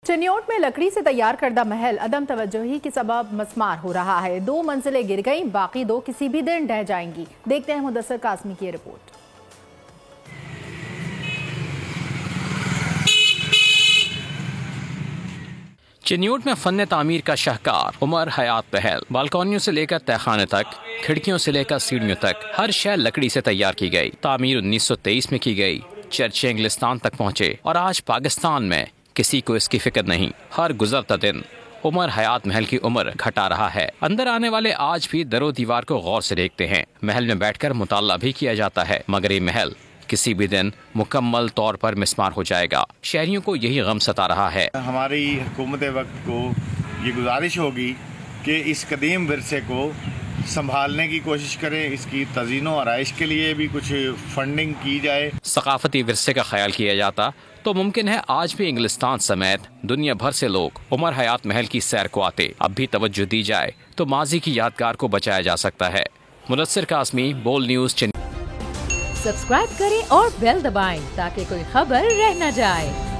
चिन्योट में लकड़ी से तैयार करदा महल अदम तवज्जोही के सबब मस्मार हो रहा है। 2 मंजिलें गिर गईं, बाकी 2 किसी भी दिन ढह जाएंगी। देखते हैं मुदस्सर कासमी की रिपोर्ट। चिन्योट में फन तामीर का शाहकार उमर हयात महल बालकनियों से लेकर तहखाने तक, खिड़कियों से लेकर सीढ़ियों तक हर शय लकड़ी से तैयार की गई। तामीर 1923 में की गई, चर्चे इंग्लिस्तान तक पहुंचे और आज पाकिस्तान में किसी को इसकी फिक्र नहीं। हर गुजरता दिन उमर हयात महल की उम्र घटा रहा है। अंदर आने वाले आज भी दरो दीवार को गौर से देखते हैं। महल में बैठकर मुताला भी किया जाता है, मगर ये महल किसी भी दिन मुकम्मल तौर पर मिस्मार हो जाएगा। शहरियों को यही गम सता रहा है। हमारी हुकूमत वक्त को ये गुजारिश होगी कि इस कदीम विरसे को संभालने की कोशिश करें, इसकी तज़ीन व आराइश के लिए भी कुछ फंडिंग की जाए। सकाफती विरसे का ख्याल किया जाता तो मुमकिन है आज भी इंग्लिस्तान समेत दुनिया भर से लोग उमर हयात महल की सैर को आते। अब भी तवज्जो दी जाए तो माजी की यादगार को बचाया जा सकता है। मुदस्सर कासमी, बोल न्यूज़। सब्सक्राइब करें और बेल दबाएं ताकि कोई खबर रह न जाए।